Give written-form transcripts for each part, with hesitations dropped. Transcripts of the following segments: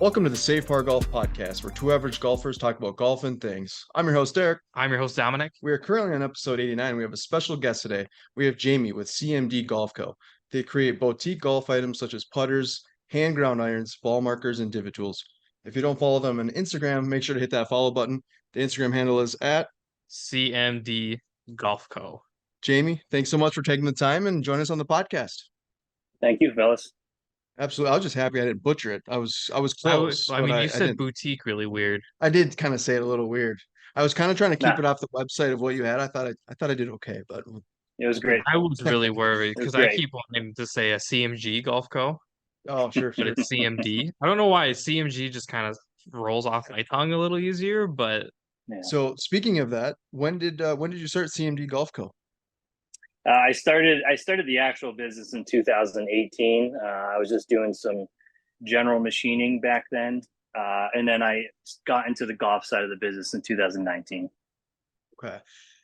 Welcome to the Safe Par Golf Podcast, where two average golfers talk about golf and things. I'm your host, Derek. I'm your host, Dominic. We are currently on episode 89. We have a special guest today. We have Jayme with CMD Golf Co. They create boutique golf items such as putters, hand ground irons, ball markers, and divot tools. If you don't follow them on Instagram, make sure to hit that follow button. The Instagram handle is at CMD Golf Co. Jayme. Thanks so much for taking the time and joining us on the podcast. Thank you, fellas. Absolutely. I was just happy I didn't butcher it. I was close. I mean, you said didn't. boutique really weird. I did kind of say it a little weird. I was kind of trying to keep Nah, it off the website of what you had. I thought I did okay, but it was great. I was really worried It was because I great. keep wanting to say a CMG Golf Co, oh, sure, but sure. it's CMD. I don't know why CMG just kind of rolls off my tongue a little easier, but Yeah. So speaking of that, when did you start CMD Golf Co? I started the actual business in 2018. I was just doing some general machining back then, and then I got into the golf side of the business in 2019. Okay.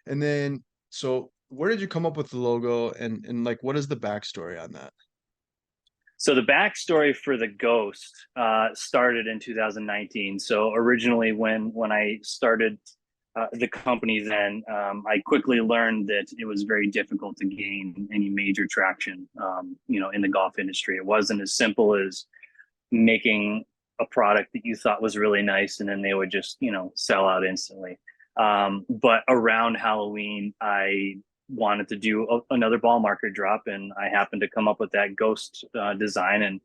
And then so where did you come up with the logo and like what is the backstory on that? So the backstory for the Ghost started in 2019. So originally, when I started the company, then I quickly learned that it was very difficult to gain any major traction, in the golf industry. It wasn't as simple as making a product that you thought was really nice and then they would just, sell out instantly. But around Halloween, I wanted to do another ball marker drop, and I happened to come up with that Ghost design, and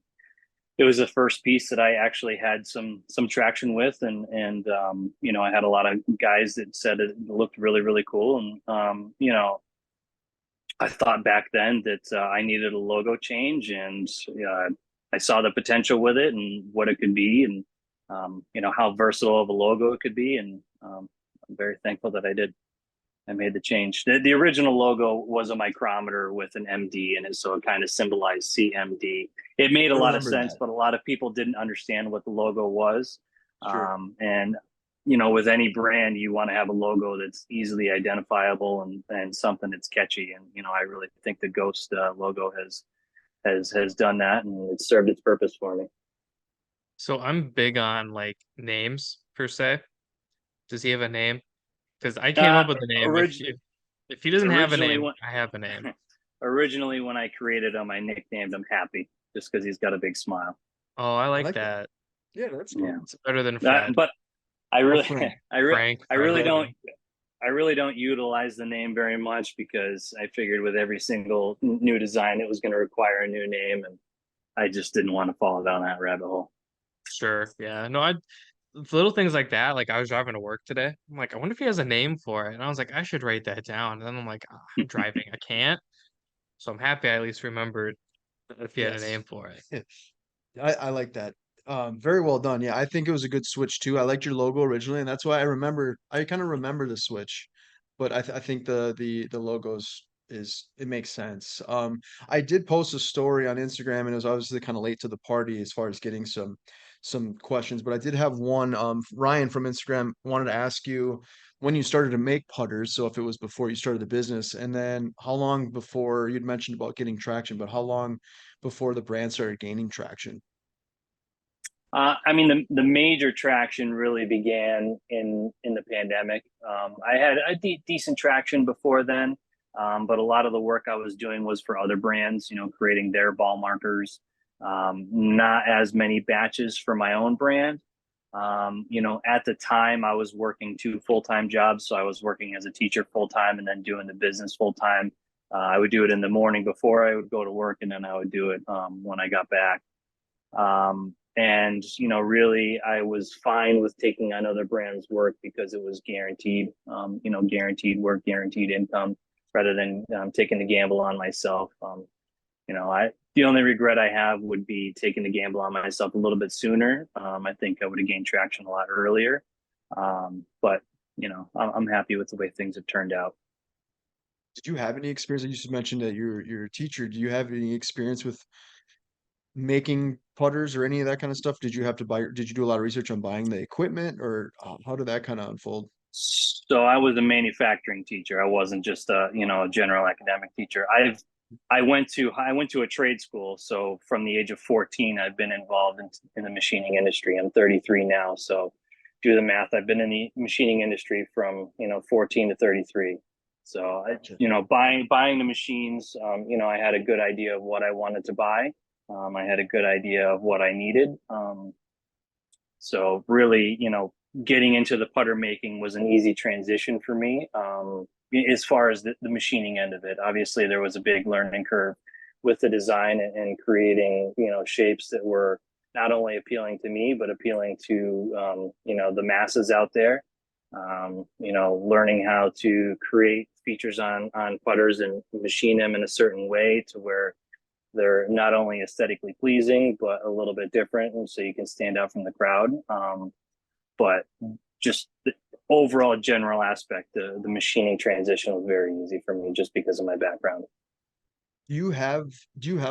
it was the first piece that I actually had some traction with, and I had a lot of guys that said it looked really, really cool, and I thought back then that I needed a logo change, and I saw the potential with it and what it could be, and how versatile of a logo it could be, and I'm very thankful that I made the change. The original logo was a micrometer with an MD in it, so it kind of symbolized CMD. It made a lot of sense, but a lot of people didn't understand what the logo was. Sure. And with any brand, you want to have a logo that's easily identifiable and something that's catchy. And I really think the Ghost logo has done that, and it's served its purpose for me. so I'm big on like names per se. Does he have a name? Because I came up with the name. If he doesn't have a name, I have a name. Originally, when I created him, I nicknamed him Happy, just because he's got a big smile. Oh, I like that. Yeah, that's cool. Yeah. It's better than Fred. But I really, Frank. Frank, I really don't utilize the name very much, because I figured with every single new design, it was going to require a new name, and I just didn't want to fall down that rabbit hole. Sure. Yeah. No, little things like that. Like I was driving to work today. I'm like, I wonder if he has a name for it. And I was like, I should write that down. And then I'm like, I'm driving. I can't. So I'm happy I at least remembered if he had a Yes. name for it. I like that. Very well done. Yeah, I think it was a good switch too. I liked your logo originally, and that's why I kind of remember the switch, but I think the logos it makes sense. I did post a story on Instagram, and it was obviously kind of late to the party as far as getting some questions, but I did have one. Ryan from Instagram wanted to ask you when you started to make putters. So if it was before you started the business, and then how long before you'd mentioned about getting traction, but how long before the brand started gaining traction? I mean, the major traction really began in the pandemic. I had a decent traction before then, but a lot of the work I was doing was for other brands, creating their ball markers. Not as many batches for my own brand. At the time, I was working 2 full-time jobs, so I was working as a teacher full-time and then doing the business full-time. I would do it in the morning before I would go to work, and then I would do it when I got back. And really, I was fine with taking on other brands' work because it was guaranteed, guaranteed work, guaranteed income, rather than taking the gamble on myself. The only regret I have would be taking the gamble on myself a little bit sooner. I think I would have gained traction a lot earlier. But I'm happy with the way things have turned out. Did you have any experience? You just mentioned that you're a teacher. Do you have any experience with making putters or any of that kind of stuff? Did you do a lot of research on buying the equipment, or how did that kind of unfold? So I was a manufacturing teacher. I wasn't just a general academic teacher. I've I went to a trade school. So from the age of 14, I've been involved in the machining industry. I'm 33 now. So do the math. I've been in the machining industry from, 14 to 33. So Gotcha. buying the machines, I had a good idea of what I wanted to buy. I had a good idea of what I needed. So really, getting into the putter making was an easy transition for me. As far as the machining end of it, obviously there was a big learning curve with the design and creating, shapes that were not only appealing to me, but appealing to, the masses out there. Learning how to create features on putters and machine them in a certain way to where they're not only aesthetically pleasing, but a little bit different. And so you can stand out from the crowd. But just the overall general aspect, the machining transition was very easy for me just because of my background. Do you have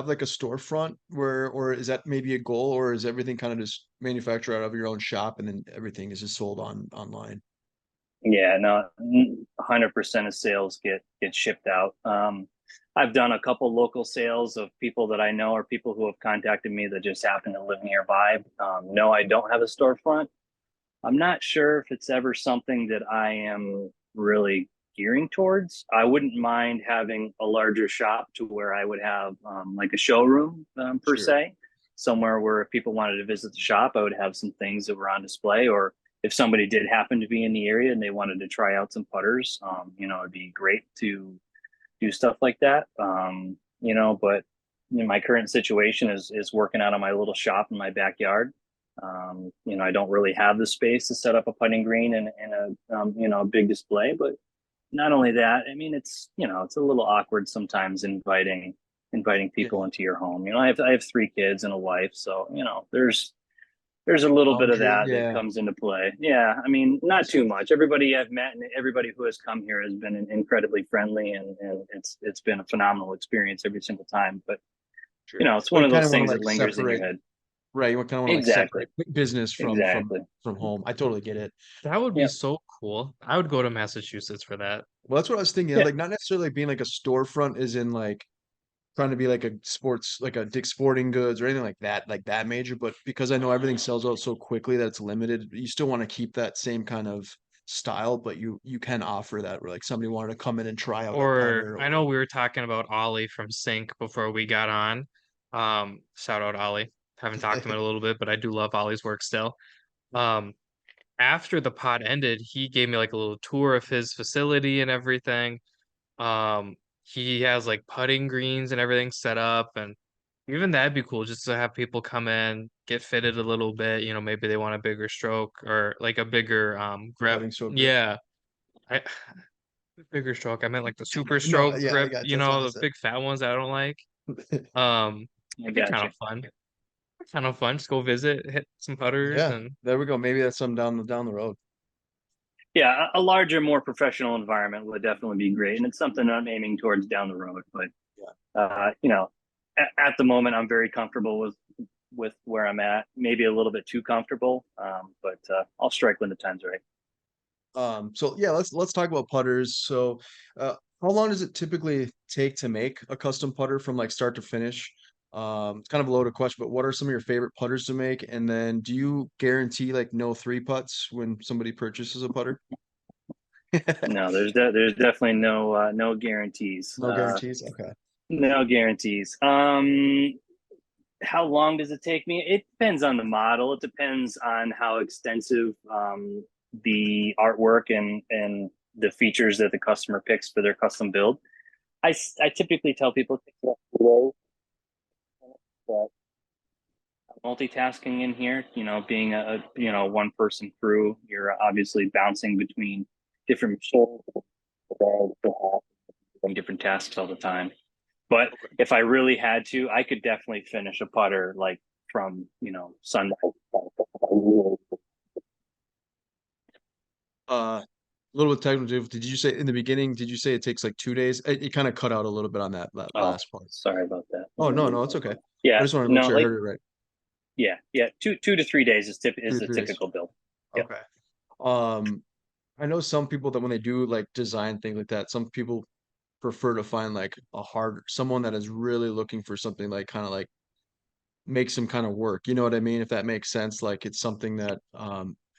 like a storefront or is that maybe a goal, or is everything kind of just manufactured out of your own shop and then everything is just sold online? Yeah, no, 100% of sales get shipped out. I've done a couple local sales of people that I know or people who have contacted me that just happen to live nearby. No, I don't have a storefront. I'm not sure if it's ever something that I am really gearing towards. I wouldn't mind having a larger shop to where I would have like a showroom per Sure. se, somewhere where if people wanted to visit the shop, I would have some things that were on display. Or if somebody did happen to be in the area and they wanted to try out some putters, it'd be great to do stuff like that. But my current situation is working out of my little shop in my backyard. I don't really have the space to set up a putting green and a big display. But not only that, I mean, it's a little awkward sometimes inviting people Yeah. into your home. I have 3 kids and a wife, so there's a little bit of Boundary. that Yeah. comes into play. Yeah, I mean, not Makes too sense. much. Everybody I've met and everybody who has come here has been incredibly friendly, and it's been a phenomenal experience every single time. But Sure. it's But one you of kind those of want to things that like lingers in your separate, head. right? You kind of want to like Exactly. separate business from Exactly. from home. I totally get it. That would be Yep. so cool. I would go to Massachusetts for that. Well, that's what I was thinking. Yeah. Like not necessarily being like a storefront is in like trying to be like a sports, like a Dick Sporting Goods or anything like that major. But because I know everything sells out so quickly that it's limited, you still want to keep that same kind of style, but you can offer that where like somebody wanted to come in and try out a Or putter I or know we were talking about Ollie from Sync before we got on. Shout out Ollie. Haven't talked to him in a little bit, but I do love Ollie's work still. Um, After the pod ended, he gave me like a little tour of his facility and everything. Um, he has like putting greens and everything set up, and even that'd be cool just to have people come in, get fitted a little bit. Maybe they want a bigger stroke or like a bigger grip. putting so good. Yeah, I bigger stroke. I meant like the super No, stroke yeah, I grip. got you. That's what I The big fat ones I don't like. said. I It'd be got kind you. of fun. Kind of fun. Just go visit, hit some putters, Yeah, and there we go. Maybe that's some down the road. Yeah, a larger, more professional environment would definitely be great, and it's something I'm aiming towards down the road. But Yeah. at the moment, I'm very comfortable with where I'm at. Maybe a little bit too comfortable, but I'll strike when the time's right. So yeah, let's talk about putters. So, how long does it typically take to make a custom putter from like start to finish? It's kind of a loaded question, but what are some of your favorite putters to make? And then do you guarantee like no three putts when somebody purchases a putter? No, there's definitely no guarantees. No guarantees? Okay. No guarantees. How long does it take me? It depends on the model. It depends on how extensive the artwork and the features that the customer picks for their custom build. I typically tell people it takes about 2 days, but multitasking in here, being a one person crew, you're obviously bouncing between different machines and different tasks all the time. But Okay. if I really had to, I could definitely finish a putter like from sunrise. A little bit technical. Did you say in the beginning, did you say it takes like 2 days? It kind of cut out a little bit on that Oh, last part. sorry about that. Oh, no, it's okay. I Yeah, just want to make no, sure I like heard it right. yeah, 2 to 3 days Two is to the 3 days. typical build. Yep. Okay. Um, I know some people that when they do like design things like that, some people prefer to find like someone that is really looking for something like kind of like makes some kind of work. You know what I mean? If that makes sense, like it's something that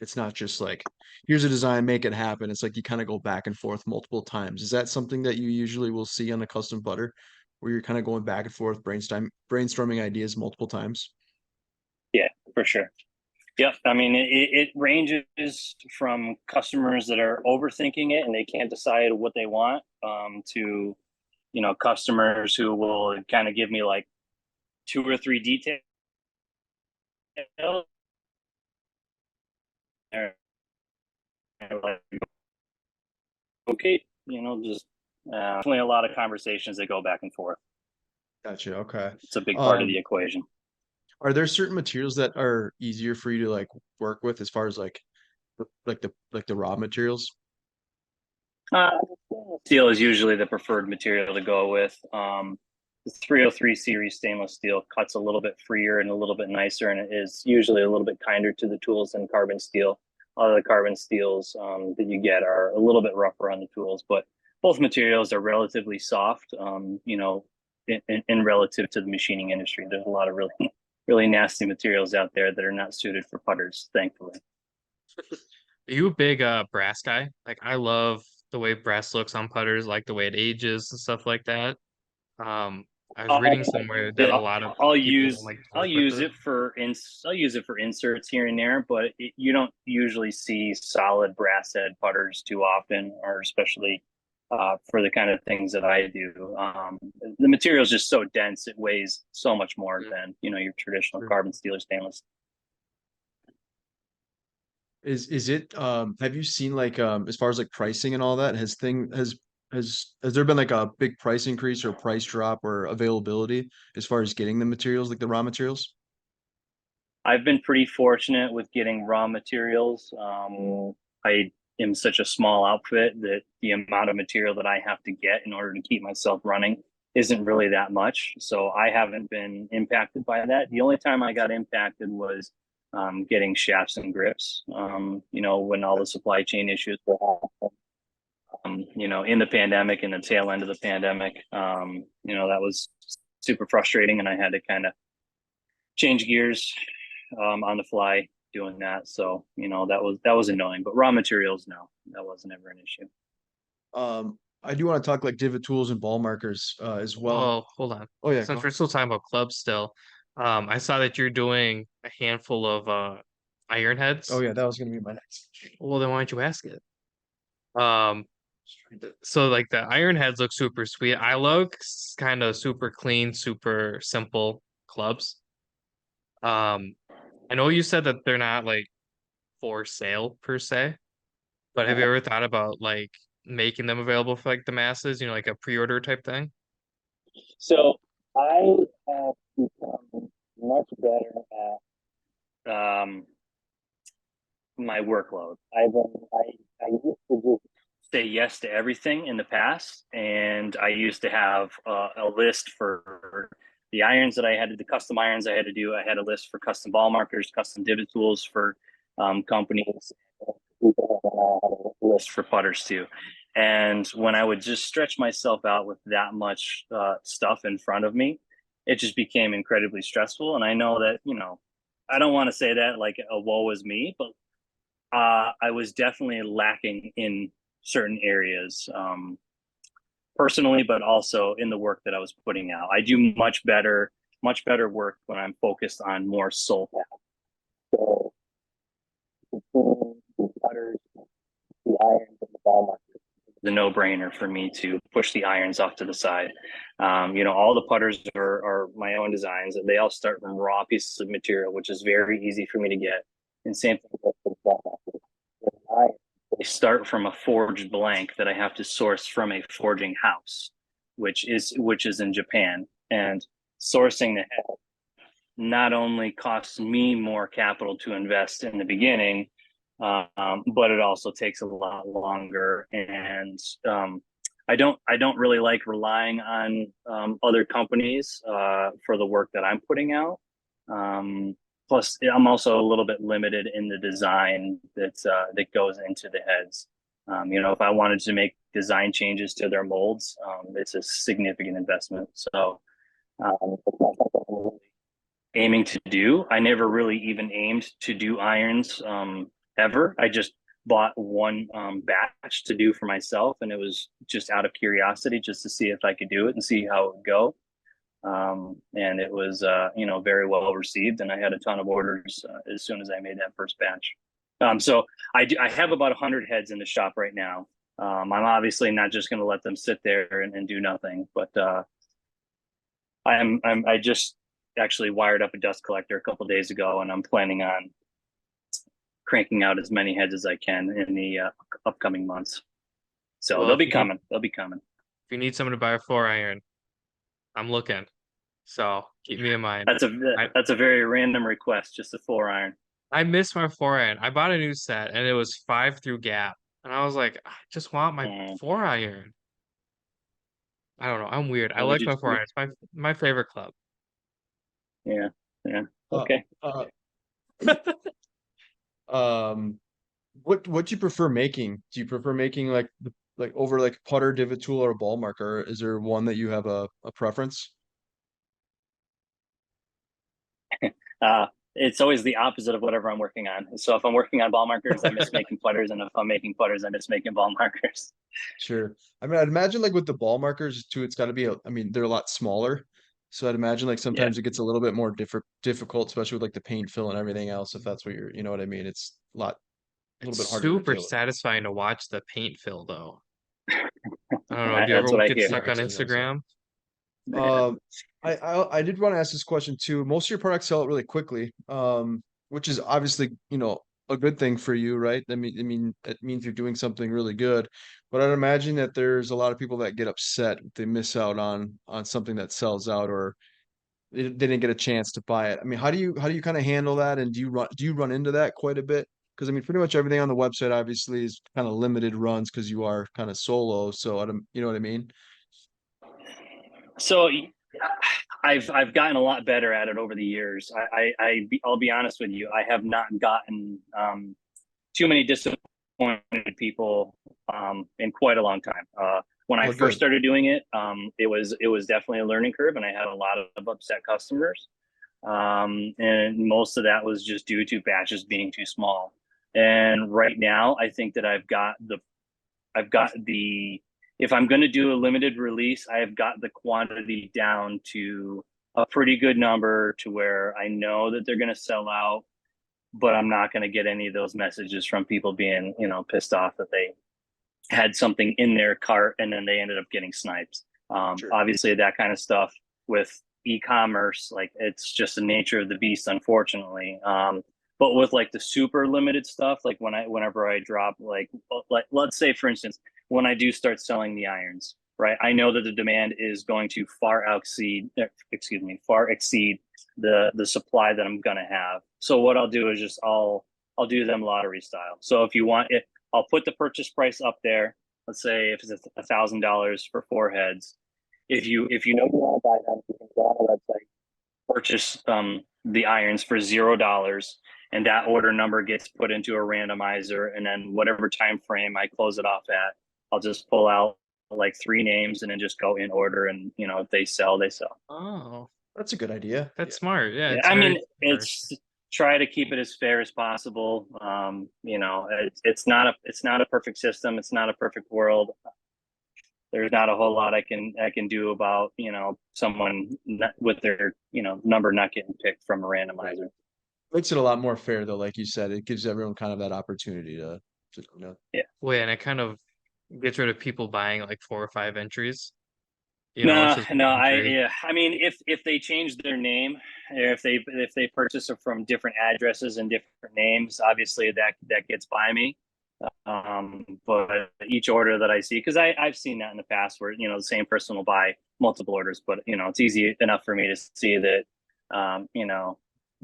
it's not just like here's a design, make it happen. It's like you kind of go back and forth multiple times. Is that something that you usually will see on a custom putter where you're kind of going back and forth brainstorming ideas multiple times? Yeah, for sure. Yep. I mean, it ranges from customers that are overthinking it and they can't decide what they want, to, customers who will kind of give me like two or three details. They're like, okay, just definitely a lot of conversations that go back and forth. Gotcha. Okay. It's a big part of the Um, equation. are there certain materials that are easier for you to like work with as far as like the raw materials? Uh, Steel is usually the preferred material to go with. The 303 series stainless steel cuts a little bit freer and a little bit nicer, and it is usually a little bit kinder to the tools than carbon steel. A lot of the carbon steels that you get are a little bit rougher on the tools, but both materials are relatively soft. In relative to the machining industry, there's a lot of really, really nasty materials out there that are not suited for putters, thankfully. Are you a big brass guy? Like I love the way brass looks on putters, like the way it ages and stuff like that. Um, I was reading somewhere that a lot of I'll people don't use like to I'll work with use it. it for I'll use it for inserts here and there, but you don't usually see solid brass head putters too often, or especially for the kind of things that I do. The material is just so dense; it weighs so much more than your traditional Sure. carbon steel or stainless. Is it have you seen like as far as like pricing and all that has there been like a big price increase or price drop or availability as far as getting the materials like the raw materials? I've been pretty fortunate with getting raw materials. I am such a small outfit that the amount of material that I have to get in order to keep myself running isn't really that much. So I haven't been impacted by that. The only time I got impacted was getting shafts and grips. When all the supply chain issues were in the pandemic and the tail end of the pandemic, that was super frustrating, and I had to kind of change gears on the fly doing that. So that was annoying. But raw materials, no, that wasn't ever an issue. I do want to talk like divot tools and ball markers as well. Well, hold on. Oh yeah, Since go. we're still talking about clubs still, I saw that you're doing a handful of iron Oh heads. yeah, that was gonna be my next. Well, then why don't you ask it? Um, so like the iron heads look super sweet. I love kind of super clean, super simple clubs. Um, I know you said that they're not like for sale per se, but have you ever thought about like making them available for like the masses, like a pre-order type thing? So I have become much better at my workload. I used to just say yes to everything in the past, and I used to have a list for the irons that I had to, the custom irons I had to do. I had a list for custom ball markers, custom divot tools for companies. I had a list for putters too. And when I would just stretch myself out with that much stuff in front of me, it just became incredibly stressful. And I know that, I don't want to say that like a woe is me, but I was definitely lacking in certain areas, personally, but also in the work that I was putting out. I do much better work when I'm focused on more soul path. So the putters, the irons, and the ball markers, the no-brainer for me to push the irons off to the side. All the putters are my own designs, and they all start from raw pieces of material, which is very easy for me to get. And same thing with the ball markers. They start from a forged blank that I have to source from a forging house, which is in Japan. And sourcing the head not only costs me more capital to invest in the beginning, but it also takes a lot longer. And I don't really like relying on other companies for the work that I'm putting out. Plus, I'm also a little bit limited in the design that goes into the heads. If I wanted to make design changes to their molds. It's a significant investment. So it's not something I'm really aiming to do. I never really even aimed to do irons ever. I just bought one batch to do for myself, and it was just out of curiosity, just to see if I could do it and see how it would go. And it was very well received, and I had a ton of orders as soon as I made that first batch. So I have about 100 heads in the shop right now. I'm obviously not just going to let them sit there and do nothing, but I just actually wired up a dust collector a couple days ago, and I'm planning on cranking out as many heads as I can in the upcoming months. So Well, they'll be coming. They'll be coming. If you need someone to buy a 4-iron, I'm looking. So keep me in mind. That's a very random request, just a 4-iron. I miss my 4-iron. I bought a new set and it was 5 through gap. And I was like, I just want my 4-iron. I don't know. I'm weird. I like my 4-iron. It's my favorite club. Yeah. Okay. What do you prefer making? Do you prefer making like over like putter, divot tool, or ball marker? Is there one that you have a preference? It's always the opposite of whatever I'm working on. So if I'm working on ball markers, I miss making putters, and if I'm making putters, I miss making ball markers. Sure. I mean, I'd imagine like with the ball markers too, it's got to be I mean, they're a lot smaller. So I'd imagine like sometimes it gets a little bit more difficult, especially with like the paint fill and everything else, if that's what you know what I mean. It's a little bit harder to Super deal with. satisfying to watch the paint fill though. I don't know. Do you That's ever what I get hear. stuck on Instagram? I did want to ask this question too. Most of your products sell out really quickly, which is obviously, a good thing for you, right? I mean, it means you're doing something really good. But I'd imagine that there's a lot of people that get upset if they miss out on something that sells out, or they didn't get a chance to buy it. I mean, how do you kind of handle that? And do you run into that quite a bit? Because I mean, pretty much everything on the website obviously is kind of limited runs because you are kind of solo. So I don't, you know what I mean? So I've gotten a lot better at it over the years. I'll be honest with you. I have not gotten too many disappointed people in quite a long time. When I first started doing it, it was definitely a learning curve, and I had a lot of upset customers. And most of that was just due to batches being too small. And right now, I think that I've got the if I'm going to do a limited release, I have got the quantity down to a pretty good number to where I know that they're going to sell out, but I'm not going to get any of those messages from people being, pissed off that they had something in their cart and then they ended up getting sniped. Sure. Obviously that kind of stuff with e-commerce, like it's just the nature of the beast, unfortunately. But with like the super limited stuff, like whenever I drop like let's say for instance, when I do start selling the irons, right? I know that the demand is going to far exceed the supply that I'm gonna have. So what I'll do is just I'll do them lottery style. So if you want it, I'll put the purchase price up there. Let's say if it's $1,000 for 4 heads. If you know you want to buy them, you can go on the website, purchase the irons for $0, and that order number gets put into a randomizer, and then whatever time frame I close it off at, I'll just pull out like 3 names and then just go in order, and if they sell, they sell. Oh, That's a good idea. that's smart. Yeah, I mean, it's try to keep it as fair as possible. It's not a perfect system. It's not a perfect world. There's not a whole lot I can do about someone with their number not getting picked from a randomizer. Makes it a lot more fair though, like you said. It gives everyone kind of that opportunity to Yeah. Well, and it kind of gets rid of people buying like 4 or 5 entries. No, it's just one entry. I mean, if they change their name, or if they purchase it from different addresses and different names, obviously that gets by me. But each order that I see, because I've seen that in the past where the same person will buy multiple orders, but it's easy enough for me to see that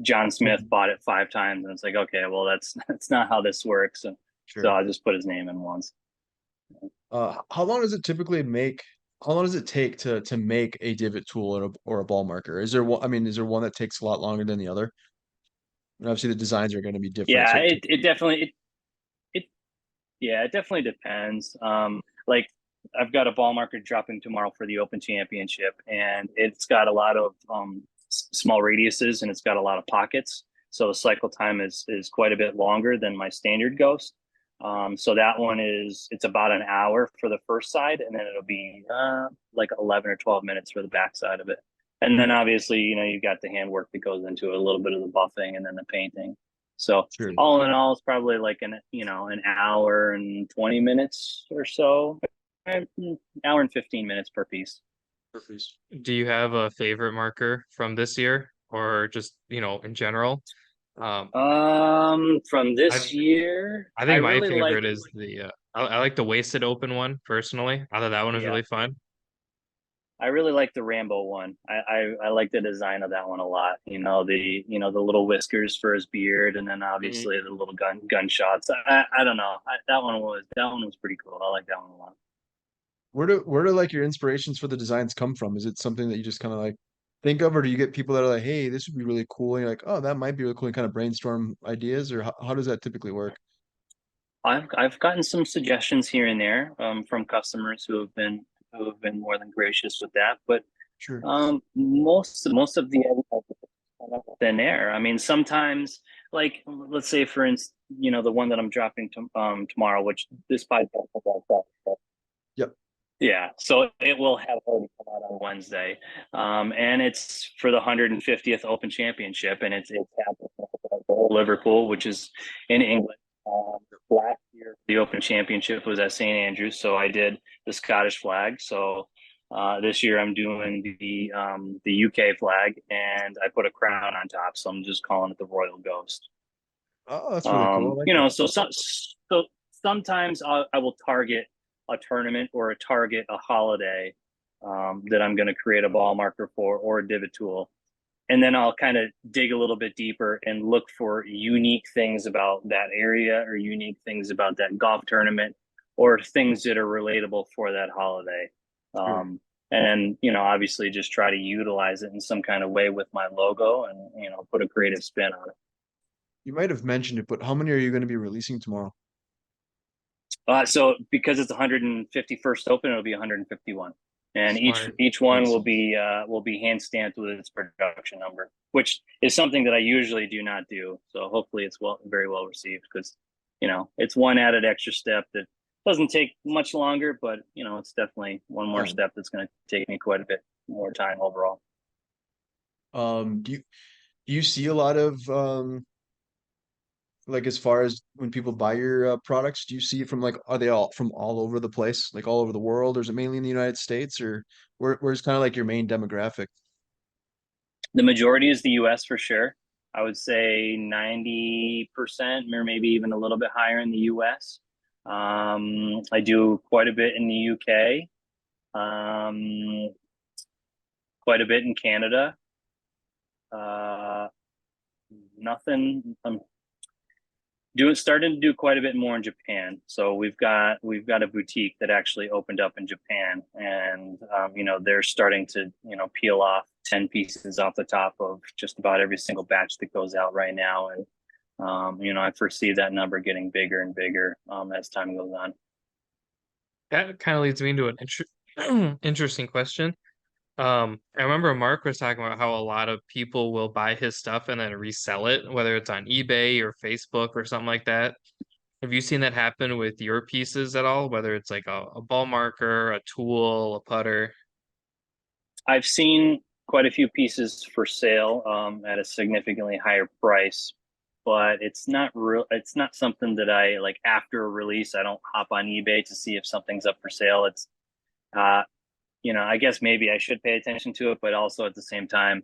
John Smith bought it 5 times, and it's like, okay, well that's not how this works. And Sure. so I'll just put his name in once. How long does it take to make a divot tool or a ball marker? Is there one? I mean, is there one that takes a lot longer than the other? And obviously, the designs are going to be different. Yeah, So it definitely it yeah, it definitely depends. Like I've got a ball marker dropping tomorrow for the Open Championship, and it's got a lot of small radiuses, and it's got a lot of pockets. So the cycle time is quite a bit longer than my standard Ghost. So that one it's about an hour for the first side, and then it'll be like 11 or 12 minutes for the back side of it. And then obviously, you've got the handwork that goes into it, a little bit of the buffing and then the painting. So Sure. all in all, it's probably like an hour and 20 minutes or so, an hour and 15 minutes per piece. Do you have a favorite marker from this year, or just in general? From this I year, I I think my really like. favorite is I like the wasted open one personally. I thought that one was Yeah, really fun. I really like the Rambo one. I like the design of that one a lot. The little whiskers for his beard, and then Mhm. obviously the little gunshots. I don't know. That one was pretty cool. I like that one a lot. Where do like your inspirations for the designs come from? Is it something that you just kind of like think of, or do you get people that are like, hey, this would be really cool, and you're like, oh, that might be really cool, and kind of brainstorm ideas, or how does that typically work? I've gotten some suggestions here and there from customers who have been more than gracious with that, but Sure. most of the thin air. I mean, sometimes, like, let's say for instance, the one that I'm dropping tomorrow, which this podcast is about. Yep. Yeah, so it will have already come out on Wednesday, and it's for the 150th Open Championship, and it's happening at Liverpool, which is in England. Last year, the Open Championship was at St Andrews, so I did the Scottish flag. So this year, I'm doing the UK flag, and I put a crown on top. So I'm just calling it the Royal Ghost. Oh, that's really cool. I like that. So sometimes I will target a tournament or target a holiday that I'm going to create a ball marker for or a divot tool. And then I'll kind of dig a little bit deeper and look for unique things about that area or unique things about that golf tournament or things that are relatable for that holiday. Sure. And obviously just try to utilize it in some kind of way with my logo and, put a creative spin on it. You might have mentioned it, but how many are you going to be releasing tomorrow? So because it's 151st Open, it'll be 151, and each Smart. each one Nice. will be hand stamped with its production number, which is something that I usually do not do. So hopefully it's very well received because it's one added extra step that doesn't take much longer, but it's definitely one more Yeah. step that's going to take me quite a bit more time overall. Do you see a lot of like as far as when people buy your products, do you see it from like are they all from all over the place, like all over the world, or is it mainly in the United States, or where's kind of like your main demographic? The majority is the U.S. for sure. I would say 90% or maybe even a little bit higher in the U.S. I do quite a bit in the UK, quite a bit in Canada. Nothing. I'm starting to do quite a bit more in Japan. So we've got a boutique that actually opened up in Japan, and they're starting to peel off 10 pieces off the top of just about every single batch that goes out right now, and I foresee that number getting bigger and bigger as time goes on. That kind of leads me into an interesting question. I remember Mark was talking about how a lot of people will buy his stuff and then resell it, whether it's on eBay or Facebook or something like that. Have you seen that happen with your pieces at all? Whether it's like a ball marker, a tool, a putter? I've seen quite a few pieces for sale at a significantly higher price, but it's not real. It's not something that I like after a release. I don't hop on eBay to see if something's up for sale. It's uh, I guess maybe I should pay attention to it, but also at the same time,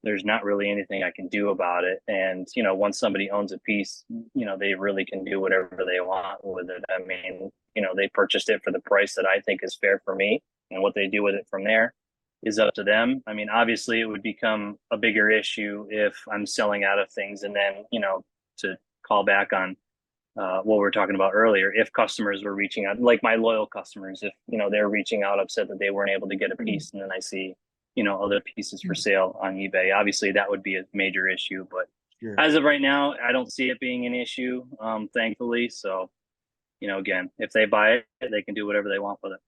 there's not really anything I can do about it. And once somebody owns a piece, they really can do whatever they want with it. I mean, they purchased it for the price that I think is fair for me, and what they do with it from there is up to them. I mean, obviously, it would become a bigger issue if I'm selling out of things, and then to call back on what we were talking about earlier, if customers were reaching out, like my loyal customers, if they're reaching out upset that they weren't able to get a piece, and then I see other pieces for sale on eBay, obviously that would be a major issue. But Sure. as of right now, I don't see it being an issue, thankfully. So again, if they buy it, they can do whatever they want with it.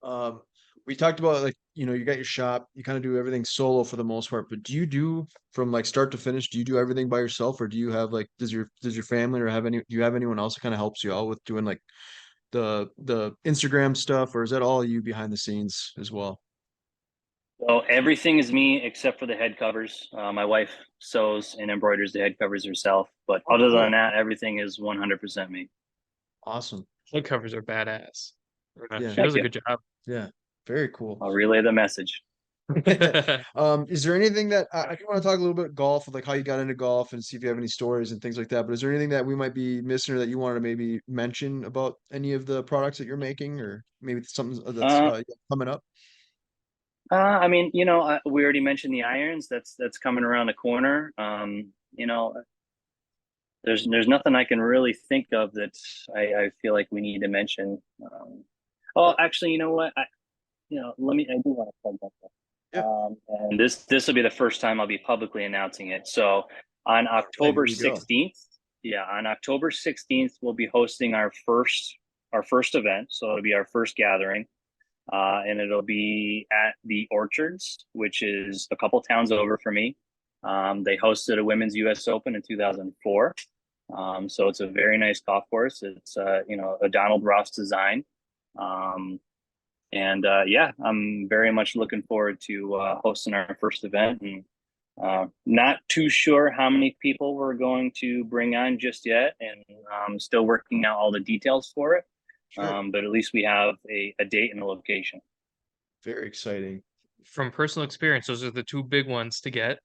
Um, we talked about like, you got your shop, you kind of do everything solo for the most part, but do you do from like start to finish, do you do everything by yourself, or do you have like, does your family or do you have anyone else that kind of helps you out with doing like the Instagram stuff, or is that all you behind the scenes as well? So everything is me except for the head covers. My wife sews and embroiders the head covers herself, but Oh, other than cool. that, everything is 100% me. Awesome. Head covers are badass. Yeah. She Thank does a you. good job. Yeah. Very cool. I'll relay the message. Is there anything that I do want to talk a little bit golf, like how you got into golf and see if you have any stories and things like that, but is there anything that we might be missing or that you wanted to maybe mention about any of the products that you're making, or maybe something that's Uh, coming up? I mean, we already mentioned the irons. That's coming around the corner. You know, there's nothing I can really think of that I feel like we need to mention. Oh, actually, you know what? I do want to plug that. Yeah. And this will be the first time I'll be publicly announcing it. So on Yeah, here October we go. 16th, yeah, on October 16th, we'll be hosting our first event. So it'll be our first gathering. And it'll be at the Orchards, which is a couple towns over for me. They hosted a Women's U.S. Open in 2004. So it's a very nice golf course. It's a Donald Ross design. Um, and yeah, I'm very much looking forward to hosting our first event, and not too sure how many people we're going to bring on just yet, and I'm still working out all the details for it. Sure. But at least we have a date and a location. Very exciting. From personal experience, those are the two big ones to get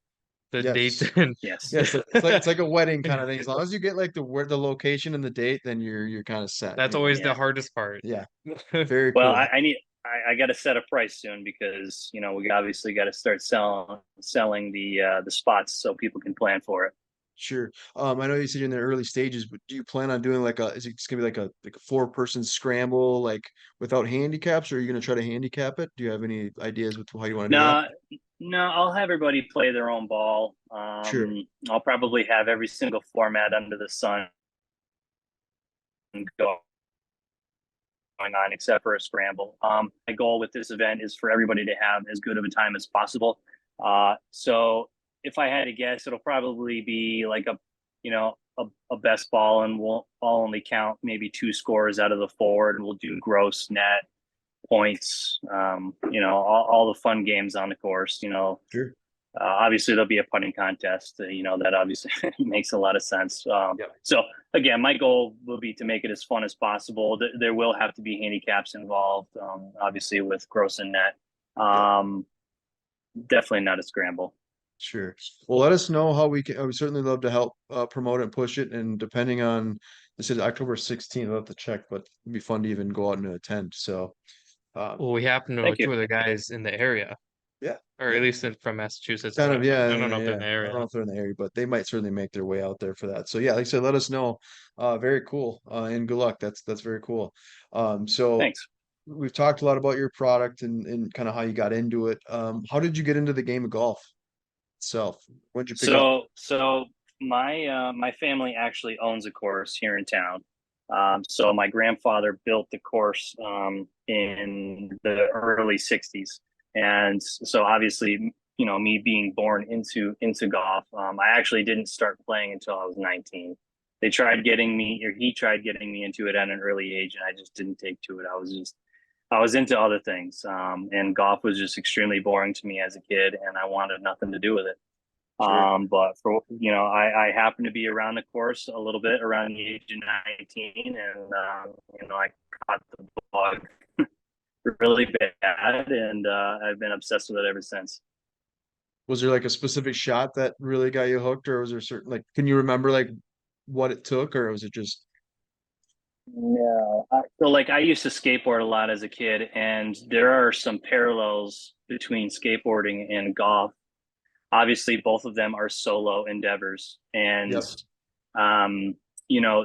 the date Yes. and Yes. Yes, it's like a wedding kind of thing. As long as you get like the location and the date, then you're kind of set, that's always the Yeah. hardest part. Yeah. Very Well, cool. I got to set a price soon because we obviously got to start selling the spots so people can plan for it. Sure. I know you said you're in the early stages, but do you plan on doing is it just gonna be like a 4-person scramble, like without handicaps, or are you gonna try to handicap it? Do you have any ideas with how you want to do that? No, no, I'll have everybody play their own ball. Sure. I'll probably have every single format under the sun going on except for a scramble. My goal with this event is for everybody to have as good of a time as possible. So if I had to guess, it'll probably be like a best ball, and I'll only count maybe 2 scores out of the 4, and we'll do gross, net, points, all the fun games on the course. Sure. Obviously there'll be a putting contest. That obviously makes a lot of sense. Yep. So again, my goal will be to make it as fun as possible. There will have to be handicaps involved, obviously with gross and net. Definitely not a scramble. Sure. Well, let us know how we can. I would certainly love to help promote it and push it. And depending on, this is October 16th, I'll have to check, but it'd be fun to even go out and attend. So, Well, we happen to know Thank you. two of the guys in the area, yeah. or Yeah. at least from Massachusetts. Kind of, yeah, I don't know if they're in yeah. the I don't know area. if they're in the area, but they might certainly make their way out there for that. So yeah, like I said, let us know. Very cool. And good luck. That's very cool. So Thanks. we've talked a lot about your product and kind of how you got into it. How did you get into the game of golf itself? When did you pick up? So my family actually owns a course here in town. So my grandfather built the course in the early '60s, and so obviously, me being born into golf, I actually didn't start playing until I was 19. He tried getting me into it at an early age, and I just didn't take to it. I was into other things, and golf was just extremely boring to me as a kid, and I wanted nothing to do with it. Sure. But for I happened to be around the course a little bit around the age of 19, and I caught the bug really bad, and I've been obsessed with it ever since. Was there like a specific shot that really got you hooked, or was there certain can you remember like what it took, or was it just No, so like I used to skateboard a lot as a kid, and there are some parallels between skateboarding and golf. Obviously, both of them are solo endeavors, and yep,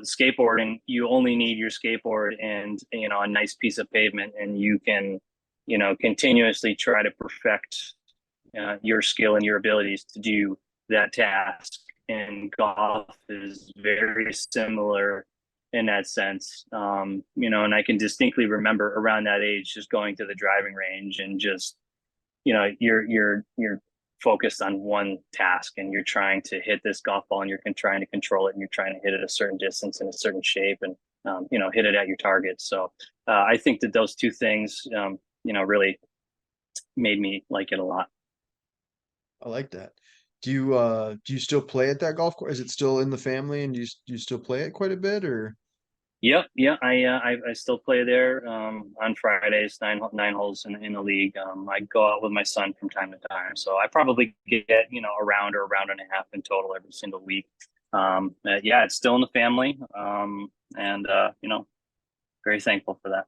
skateboarding, you only need your skateboard and a nice piece of pavement, and you can continuously try to perfect your skill and your abilities to do that task. And golf is very similar in that sense. You know, and I can distinctly remember around that age just going to the driving range and just, you know, you're focused on one task and you're trying to hit this golf ball and you're trying to control it and you're trying to hit it a certain distance in a certain shape and you know, hit it at your target. So I think that those two things you know, really made me like it a lot. I like that. Do you still play at that golf course? Is it still in the family and do you still play it quite a bit or? Yep, yeah, I still play there on Fridays, nine holes in the league. I go out with my son from time to time, so I probably get, you know, a round or a round and a half in total every single week. Yeah, it's still in the family, and you know, very thankful for that.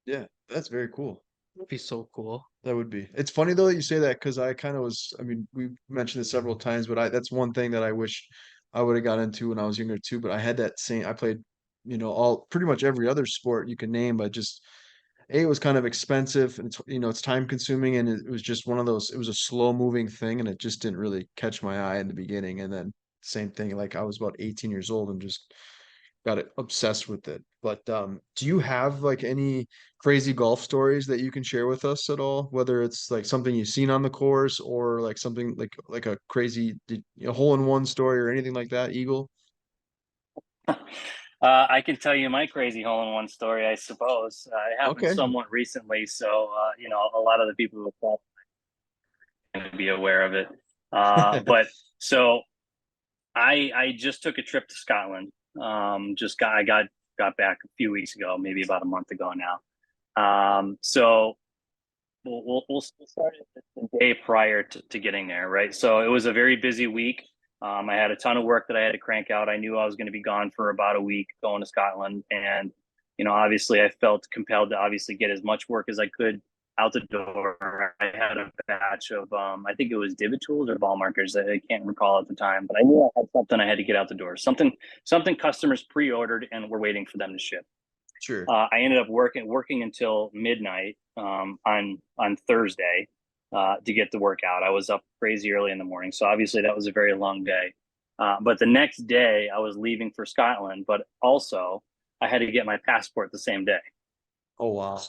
Yeah, that's very cool. That'd be so cool. That would be. It's funny though that you say that because I kind of was, I mean, we mentioned it several times, but that's one thing that I wish I would have got into when I was younger too. But I had that same, I played, you know, all pretty much every other sport you can name, but just A, it was kind of expensive and it's, you know, it's time consuming and it was just one of those, it was a slow moving thing and it just didn't really catch my eye in the beginning. And then same thing, like I was about 18 years old and just got it obsessed with it. But do you have like any crazy golf stories that you can share with us at all? Whether it's like something you've seen on the course or like something like a crazy hole in one story or anything like that, Eagle? I can tell you my crazy hole in one story, I suppose. It happened Okay. somewhat recently, so you know, a lot of the people who are going to be aware of it. But so I just took a trip to Scotland. Just got back a few weeks ago, maybe about a month ago now. So we'll start it the day prior to getting there, right? So it was a very busy week. I had a ton of work that I had to crank out. I knew I was going to be gone for about a week going to Scotland, and you know, obviously, I felt compelled to obviously get as much work as I could out the door. I had a batch of I think it was divot tools or ball markers. I can't recall at the time, but I knew I had something I had to get out the door. Something customers pre-ordered and were waiting for them to ship. Sure. I ended up working until midnight on Thursday to get the work out. I was up crazy early in the morning, so obviously that was a very long day. But the next day, I was leaving for Scotland, but also I had to get my passport the same day. Oh wow.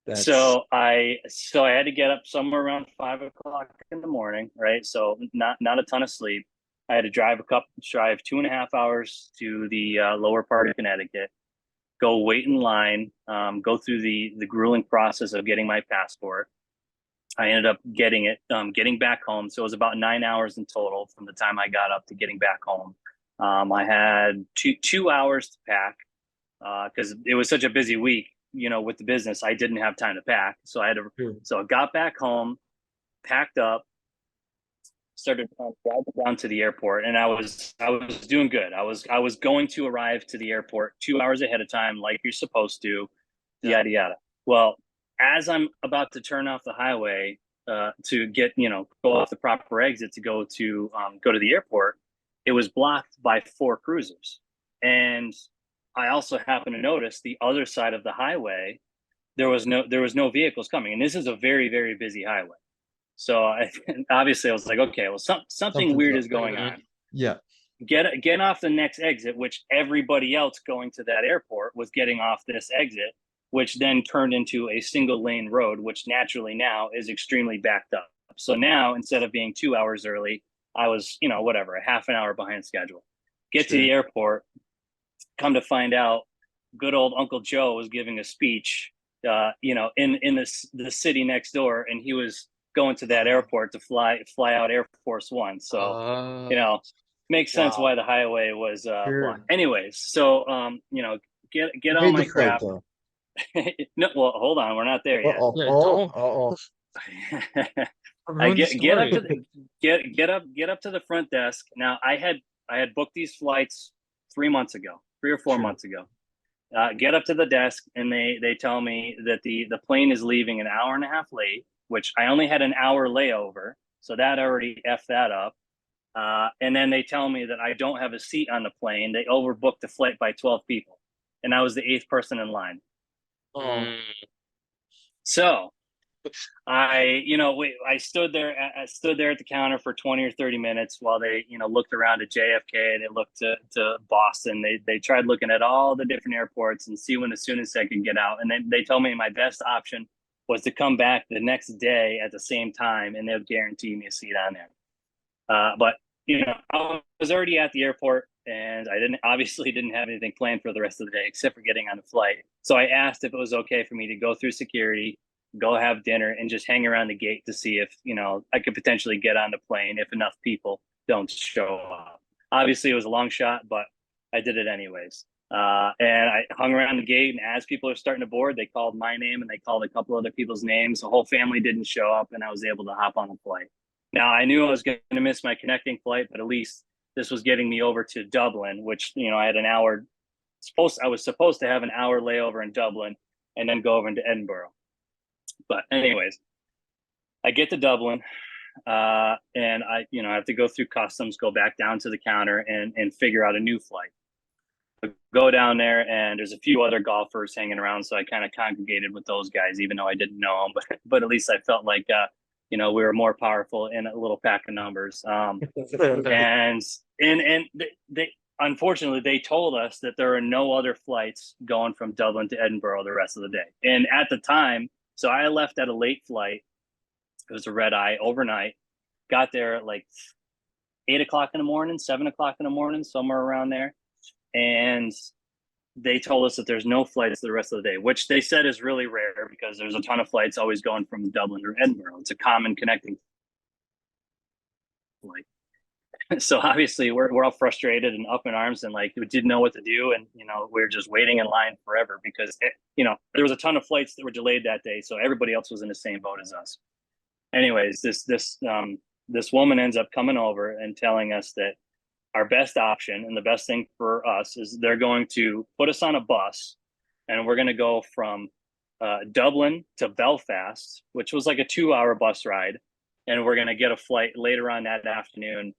That's So I had to get up somewhere around 5 o'clock in the morning, right? So not a ton of sleep. I had to drive 2.5 hours to the lower part of Connecticut, go wait in line, go through the grueling process of getting my passport. I ended up getting it, getting back home. So it was about 9 hours in total from the time I got up to getting back home. I had two hours to pack because it was such a busy week, you know, with the business. I didn't have time to pack, so I had to. true. So I got back home, packed up, started driving down to the airport, and I was doing good. I was going to arrive to the airport 2 hours ahead of time, like you're supposed to, Yeah. yada yada. Well, as I'm about to turn off the highway to get, you know, go off the proper exit to go to the airport, it was blocked by four cruisers, and I also happened to notice the other side of the highway. There was no vehicles coming, and this is a very very busy highway. So obviously I was like, okay, well, something Something's weird up. is going Mhm. on. Yeah. Get off the next exit, which everybody else going to that airport was getting off this exit, which then turned into a single lane road, which naturally now is extremely backed up. So now instead of being 2 hours early, I was, you know, whatever, a half an hour behind schedule. Get to Sure. the airport, come to find out, good old Uncle Joe was giving a speech, you know, in the city next door, and he was going to that airport to fly out Air Force One. So, you know, makes sense Wow. why the highway was blocked. Sure. Anyways, so you know, get You all made the my flight crap. though. No, well, hold on, we're not there yet. Uh-oh. Yeah, Oh, don't oh, I ruin the get up to story. the get up to the front desk. Now I had booked these flights 3 months ago, 3 or 4 sure. months ago. Get up to the desk and they tell me that the plane is leaving an hour and a half late, which I only had an hour layover, so that already effed that up. And then they tell me that I don't have a seat on the plane. They overbooked the flight by 12 people, and I was the eighth person in line. Oh, Mm. So I stood there at the counter for 20 or 30 minutes while they, looked around at JFK, they looked to Boston. They tried looking at all the different airports and see when the soonest I could get out. And then they told me my best option was to come back the next day at the same time, and they'll guarantee me a seat on there. But I was already at the airport, and I didn't have anything planned for the rest of the day except for getting on the flight. So I asked if it was okay for me to go through security, go have dinner, and just hang around the gate to see if I could potentially get on the plane if enough people don't show up. Obviously, it was a long shot, but I did it anyways. And I hung around the gate, and as people are starting to board, they called my name and they called a couple other people's names. The whole family didn't show up, and I was able to hop on the flight. Now, I knew I was going to miss my connecting flight, but at least this was getting me over to Dublin, which, I had an hour. I was supposed to have an hour layover in Dublin and then go over into Edinburgh. But anyways, I get to Dublin, and I have to go through customs, go back down to the counter, and figure out a new flight. I go down there, and there's a few other golfers hanging around, so I kind of congregated with those guys, even though I didn't know them. But at least I felt like we were more powerful in a little pack of numbers. And they unfortunately they told us that there are no other flights going from Dublin to Edinburgh the rest of the day. And at the time, so I left at a late flight. It was a red eye overnight. Got there at like 8 o'clock in the morning, 7 o'clock in the morning, somewhere around there. And they told us that there's no flights the rest of the day, which they said is really rare because there's a ton of flights always going from Dublin or Edinburgh. It's a common connecting flight. So obviously we're all frustrated and up in arms, and like we didn't know what to do, and we were just waiting in line forever because there was a ton of flights that were delayed that day, so everybody else was in the same boat as us. Anyways, this woman ends up coming over and telling us that our best option and the best thing for us is they're going to put us on a bus, and we're going to go from Dublin to Belfast, which was like a 2-hour bus ride, and we're going to get a flight later on that afternoon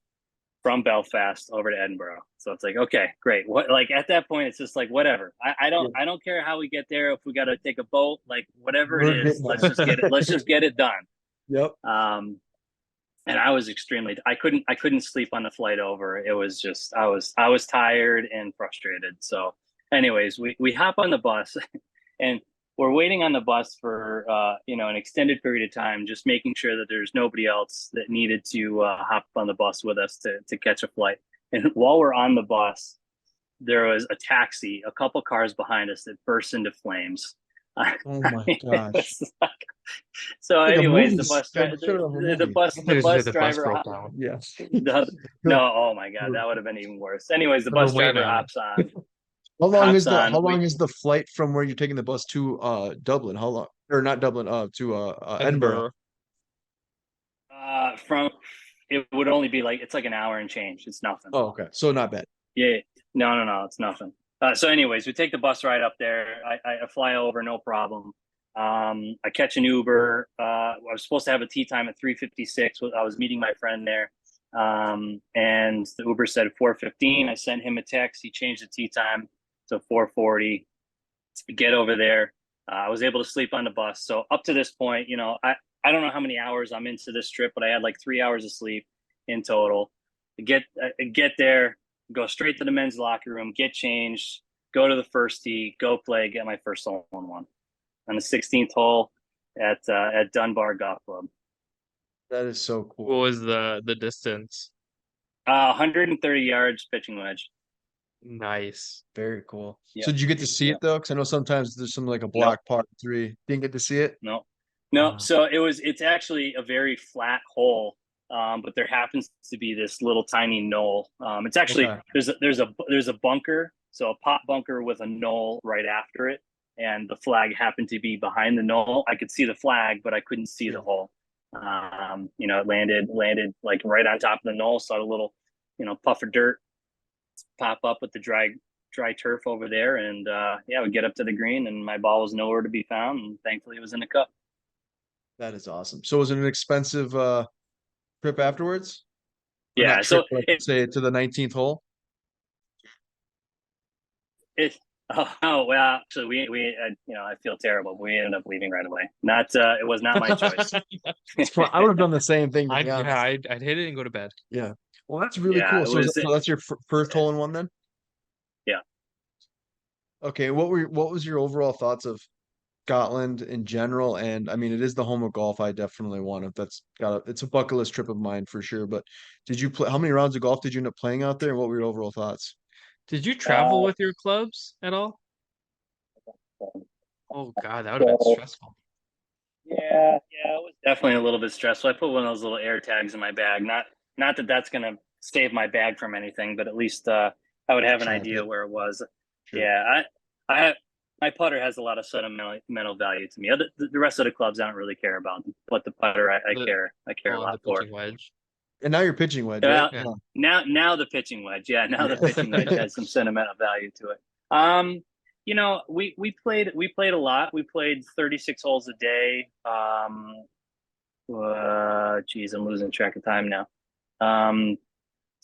from Belfast over to Edinburgh. So it's like, okay, great. What, like at that point, it's just like, whatever. I don't care how we get there. If we got to take a boat, like whatever it is, let's just get it. Let's just get it done. Yep. And I was I couldn't sleep on the flight over. It was just, I was tired and frustrated. So anyways, we hop on the bus and we're waiting on the bus for an extended period of time, just making sure that there's nobody else that needed to hop on the bus with us to catch a flight. And while we're on the bus, there was a taxi, a couple cars behind us that burst into flames. Oh my gosh. So Like anyways, the bus driver broke down. yes. No, oh my God, that would have been even worse. Anyways, the bus driver hops on. How long is the flight from where you're taking the bus to Dublin? How long, or not Dublin, to Edinburgh? From it would only be like it's like an hour and change. It's nothing. Oh, okay. So not bad. Yeah. No, it's nothing. So anyways, we take the bus ride up there. I fly over, no problem. I catch an Uber. I was supposed to have a tee time at 3:56. I was meeting my friend there. And the Uber said 4:15. I sent him a text. He changed the tee time to 4:40. Get over there. I was able to sleep on the bus. So up to this point, I don't know how many hours I'm into this trip, but I had like 3 hours of sleep in total. Get there, go straight to the men's locker room, get changed, go to the first tee, go play, get my first hole-in-one on the 16th hole at Dunbar Golf Club. That is so cool. What was the distance? 130 yards pitching wedge. Nice. Very cool. Yep. So did you get to see it though? Because I know sometimes there's some like a block par 3. Didn't get to see it? No. So it's actually a very flat hole. But there happens to be this little tiny knoll. It's actually there's a bunker, so a pot bunker with a knoll right after it, and the flag happened to be behind the knoll. I could see the flag, but I couldn't see the hole. It landed like right on top of the knoll. Saw a little, puff of dirt pop up with the dry turf over there, and we get up to the green, and my ball was nowhere to be found, and thankfully it was in the cup. That is awesome. So was it an expensive trip afterwards? Yeah, say to the 19th hole. Oh well, actually, I feel terrible. We ended up leaving right away. Not, it was not my choice. I would have done the same thing, to be Yeah, honest. I'd hit it and go to bed. Yeah. Well, that's really Yeah, cool. it So, was. so that's your first hole in one then? Yeah. Okay. What was your overall thoughts of Scotland in general? And I mean, it is the home of golf. I definitely want it. It's a bucket list trip of mine for sure. But did you play, how many rounds of golf did you end up playing out there? And what were your overall thoughts? Did you travel Uh, with your clubs at all? Oh God, that would have been so stressful. yeah, it was definitely a little bit stressful. I put one of those little air tags in my bag. Not that that's gonna save my bag from anything, but at least I would have an Track idea it. where it was. Sure. Yeah, I my putter has a lot of sentimental value to me. The rest of the clubs I don't really care about, but the putter The I care a the lot for. pitching wedge. And now you're pitching wedge, right? Well, Yeah. Yeah. now the pitching wedge. Yeah, now the Yeah. pitching wedge has some sentimental value to it. Um, we played a lot. We played 36 holes a day. Geez, I'm losing track of time now. Um,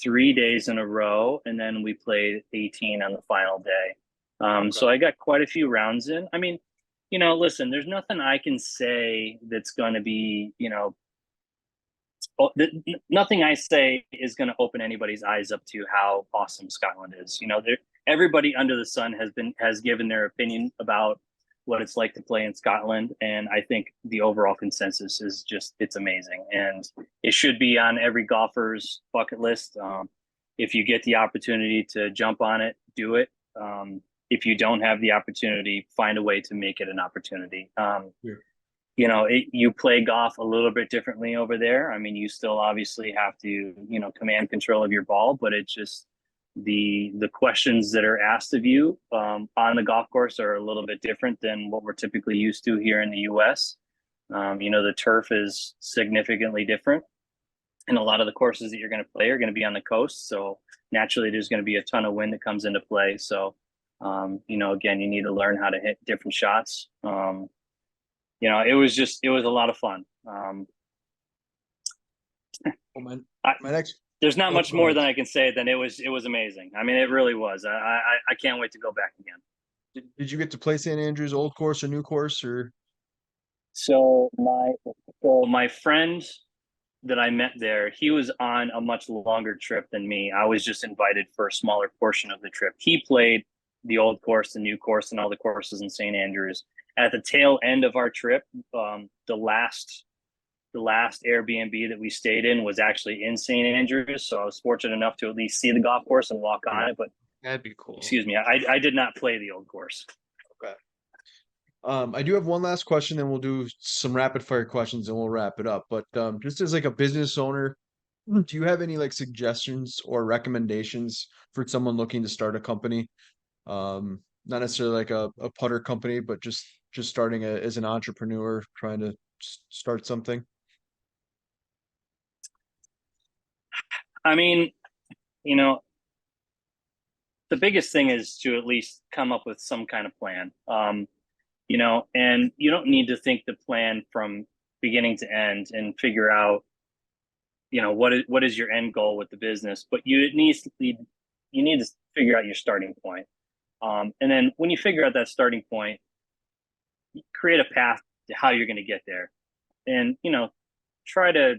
3 days in a row, and then we played 18 on the final day. So I got quite a few rounds in. I mean, listen, there's nothing I can say that's going to be, nothing I say is going to open anybody's eyes up to how awesome Scotland is. Everybody under the sun has given their opinion about what it's like to play in Scotland, and I think the overall consensus is just it's amazing, and it should be on every golfer's bucket list. If you get the opportunity to jump on it, do it. If you don't have the opportunity, find a way to make it an opportunity. Sure. You play golf a little bit differently over there. I mean, you still obviously have to, command control of your ball, but it's just the questions that are asked of you on the golf course are a little bit different than what we're typically used to here in the U.S. The turf is significantly different, and a lot of the courses that you're going to play are going to be on the coast. So naturally, there's going to be a ton of wind that comes into play. So, again, you need to learn how to hit different shots. It was a lot of fun. Well, I, my next. there's not Oh, much go more ahead. than I can say than it was amazing. I mean, it really was. I can't wait to go back again. Did you get to play St. Andrews old course or new course or? So my friend that I met there, he was on a much longer trip than me. I was just invited for a smaller portion of the trip. He played the old course, the new course, and all the courses in St. Andrews. At the tail end of our trip, the last Airbnb that we stayed in was actually in St. Andrews. So I was fortunate enough to at least see the golf course and walk on it. But That'd be cool. excuse me, I did not play the old course. Okay. I do have one last question, then we'll do some rapid fire questions and we'll wrap it up. But just as like a business owner, do you have any like suggestions or recommendations for someone looking to start a company? Not necessarily like a putter company, but just starting as an entrepreneur trying to start something. I mean, you know, the biggest thing is to at least come up with some kind of plan. And you don't need to think the plan from beginning to end and figure out, what is your end goal with the business, but you need to figure out your starting point. And then when you figure out that starting point, create a path to how you're going to get there, and try to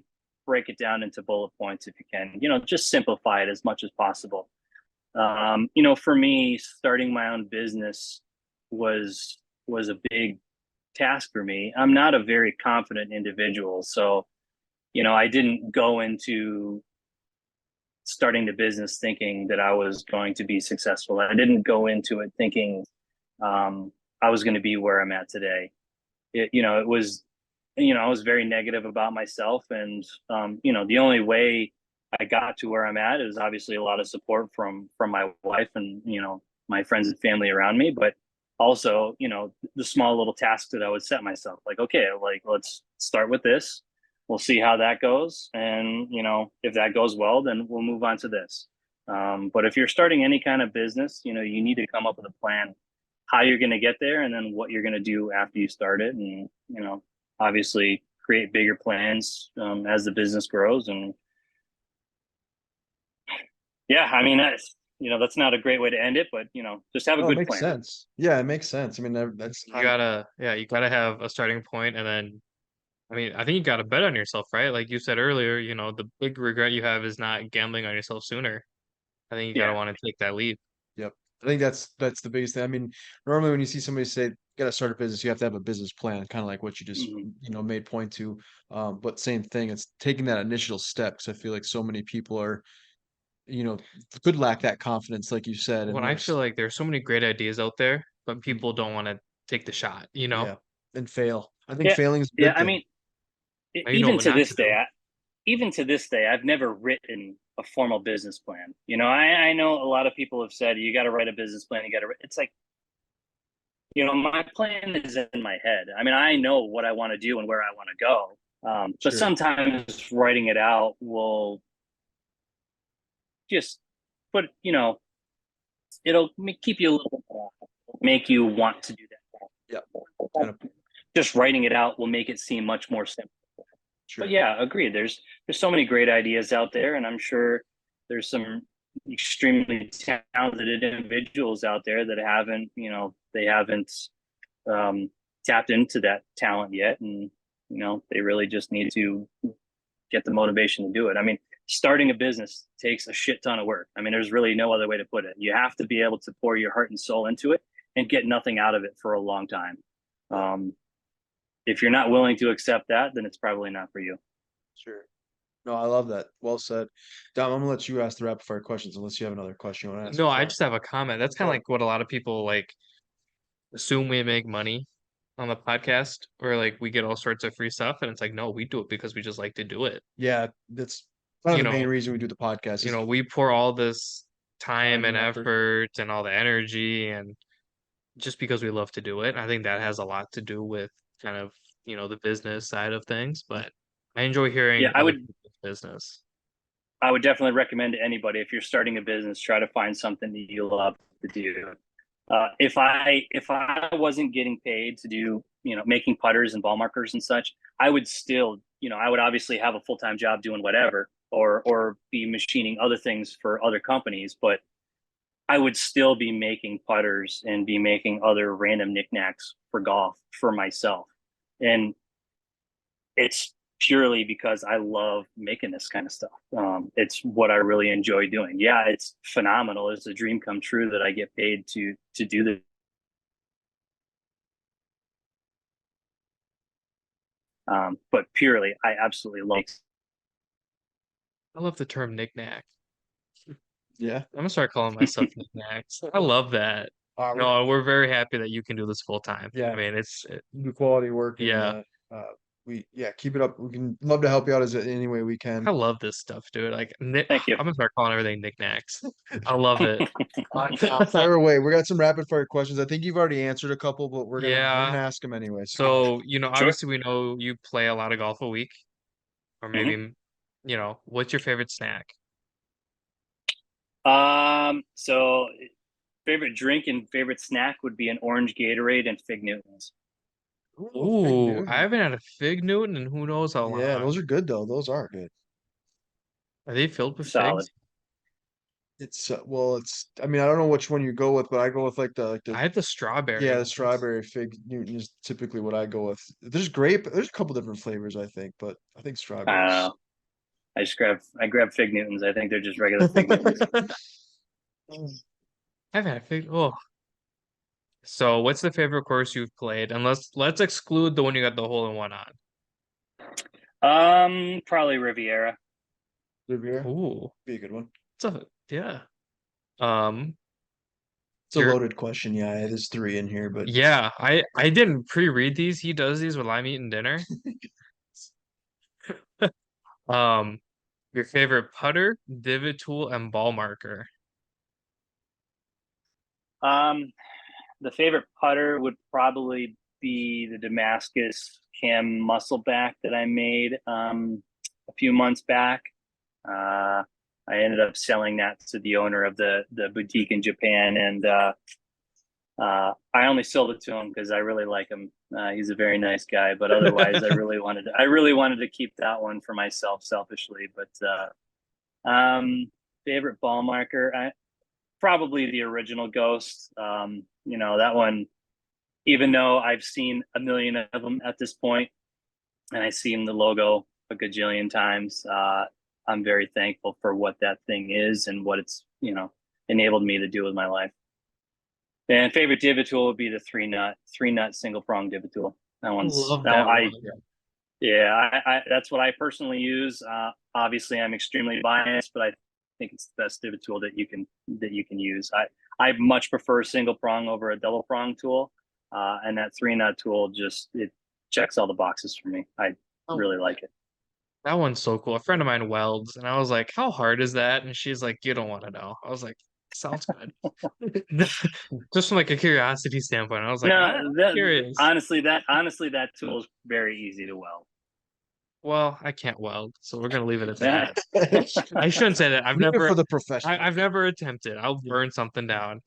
break it down into bullet points if you can. Just simplify it as much as possible. For me, starting my own business was a big task for me. I'm not a very confident individual, so I didn't go into starting the business thinking that I was going to be successful. I didn't go into it thinking I was going to be where I'm at today. It was, I was very negative about myself, and the only way I got to where I'm at is obviously a lot of support from my wife and my friends and family around me, but also the small little tasks that I would set myself, like, okay, like, let's start with this, we'll see how that goes, and if that goes well, then we'll move on to this. But if you're starting any kind of business, you need to come up with a plan how you're going to get there, and then what you're going to do after you start it, and obviously create bigger plans as the business grows. And yeah, I mean, that's not a great way to end it, but just have a Oh, it good makes plan. sense. Yeah, it makes sense. I mean, that's You gotta, yeah, you gotta have a starting point, and then, I mean, I think you gotta bet on yourself, right? Like you said earlier, the big regret you have is not gambling on yourself sooner. I think you gotta Yeah. want to take that leap. Yep. I think that's the biggest thing. I mean, normally when you see somebody say gotta start a business, you have to have a business plan, kind of like what you just Hmm. made point to. But same thing, it's taking that initial step because I feel like so many people are, you know, could lack that confidence, like you said, When and I feel like there's so many great ideas out there, but Mhm. people don't want to take the shot, Yeah, and fail. I think Yeah. failing is a Yeah. good I thing. mean, Now you know even what to not this to day, do. I've never written a formal business plan. I know a lot of people have said you got to write a business plan. It's like, my plan is in my head. I mean, I know what I want to do and where I want to go. But Sure. sometimes writing it out will just put, it'll keep you a little more, make you want to do that. Yeah. Kind of Just writing it out will make it seem much more simple. But sure. yeah, agreed. There's so many great ideas out there, and I'm sure there's some extremely talented individuals out there that haven't tapped into that talent yet, and they really just need to get the motivation to do it. I mean, starting a business takes a shit ton of work. I mean, there's really no other way to put it. You have to be able to pour your heart and soul into it and get nothing out of it for a long time. Um, if you're not willing to accept that, then it's probably not for you. Sure. No, I love that. Well said. Dom, I'm gonna let you ask the rapid fire questions unless you have another question you want to ask No, I before. just have a comment. That's kind of Go like what a lot of people like assume we make money on the podcast, or like we get all sorts of free stuff, and it's like, no, we do it because we just like to do it. Yeah, that's kind of You the main know, reason we do the podcast is we pour all this time time and and effort. effort and all the energy, and just because we love to do it. I think that has a lot to do with kind of, the business side of things, but I enjoy Yeah, hearing other people's business. I would definitely recommend to anybody, if you're starting a business, try to find something that you love to do. If I wasn't getting paid to do making putters and ball markers and such, I would still I would obviously have a full-time job doing whatever, or be machining other things for other companies, but I would still be making putters and be making other random knickknacks for golf for myself. And it's purely because I love making this kind of stuff. It's what I really enjoy doing. Yeah, it's phenomenal. It's a dream come true that I get paid to do this. But purely, I absolutely love. I love the term knickknack. Yeah. I'm gonna start calling myself knickknacks. I love that. We're No, we're very happy that you can do this full time. yeah, I mean, do quality work and yeah, we keep it up. We can love to help you out as any way we can. I love this stuff, dude. Like, Thank you. I'm gonna start calling everything knickknacks. I love it. Fire away. We got some rapid fire questions. I think you've already answered a couple, but we're gonna Yeah. ask them anyway. So So, Sure. obviously we know you play a lot of golf a week, or Hmm. maybe, what's your favorite snack? So favorite drink and favorite snack would be an orange Gatorade and Fig Newtons. ooh, Fig Ooh, I Newton. haven't had a fig Newton in who knows how Yeah, long. those are good though. Those are good. Are they filled with Solid. figs? It's well, it's. I mean, I don't know which one you go with, but I go with like the I had the strawberry yeah, the ones. strawberry Fig Newton is typically what I go with. There's grape. There's a couple different flavors, I think, but I think I don't strawberries. know. I grab Fig Newtons. I think they're just regular Fig Newtons. I've had a fig. Oh, so what's the favorite course you've played? And let's exclude the one you got the hole in one on. Probably Riviera. Riviera, Ooh, be a good one. yeah. Um, It's a your loaded question. Yeah, there's three in here, but yeah, I didn't pre-read these. He does these while I'm eating dinner. Um, your favorite putter, divot tool, and ball marker. Um, the favorite putter would probably be the Damascus Cam Muscleback that I made a few months back. I ended up selling that to the owner of the boutique in Japan, and I only sold it to him because I really like him. He's a very nice guy, but otherwise, I really wanted to keep that one for myself selfishly. But favorite ball marker, probably the original Ghost. You know, that one, even though I've seen a million of them at this point, and I've seen the logo a gajillion times, I'm very thankful for what that thing is and what it's, you know, enabled me to do with my life. And favorite divot tool would be the three nut single prong divot tool. That one's Love that one. yeah, I that's what I personally use. Obviously, I'm extremely biased, but I think it's the best divot tool that you can use. I much prefer single prong over a double prong tool, and that three nut tool just it checks all the boxes for me. I really like it. That one's so cool. A friend of mine welds, and I was like, "How hard is that?" And she's like, "You don't want to know." I was like, "Sounds good." Just from like a curiosity standpoint, I was like, "I'm curious." Honestly, that tool is very easy to weld. Well, I can't weld, so we're gonna leave it at Yeah. that. I shouldn't say that. I've Leave it never, for the professional. I've never attempted. I'll burn something down.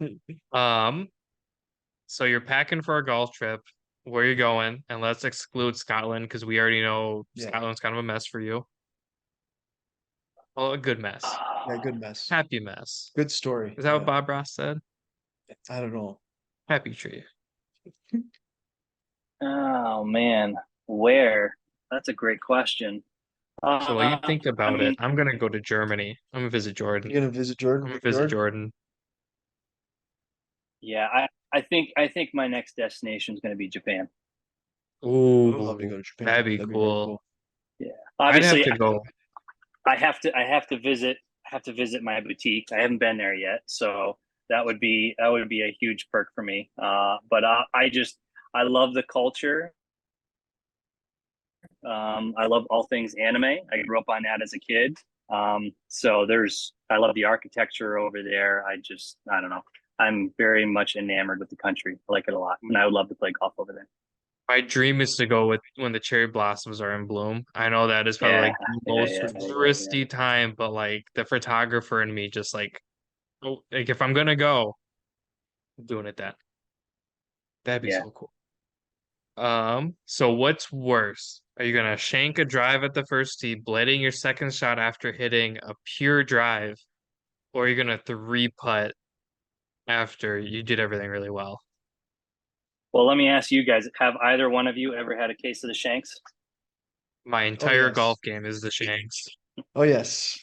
So you're packing for a golf trip. Where you going? And let's exclude Scotland because we already know Yeah. Scotland's kind of a mess for you. Well, a good mess. Yeah, good mess. Happy mess. Good story. Is that what Yeah. Bob Ross said? I don't know. Happy tree. Oh man, where? That's a great question. So while you think about I mean, it, I'm gonna go to Germany. I'm gonna visit Jordan. You're gonna visit Jordan? I'm gonna visit Jordan. yeah, I think my next destination is going to be Japan. I would love to Ooh, go to Japan. that'd be very cool. Yeah, I'd have obviously, to go. I have to visit my boutique. I haven't been there yet, so that would be a huge perk for me. But I love the culture. I love all things anime. I grew up on that as a kid. So I love the architecture over there. I don't know. I'm very much enamored with the country. I like it a lot, and I would love to play golf over there. My dream is to go with when the cherry blossoms are in bloom. I know that is probably Yeah, like the most yeah. touristy time, but like the photographer in me just like, oh, like if I'm gonna go, I'm doing it then. That'd be Yeah. so cool. So what's worse? Are you gonna shank a drive at the first tee, blading your second shot after hitting a pure drive, or are you gonna three putt after you did everything really well? Well, let me ask you guys: have either one of you ever had a case of the shanks? My entire yes. golf game is the shanks. Oh yes.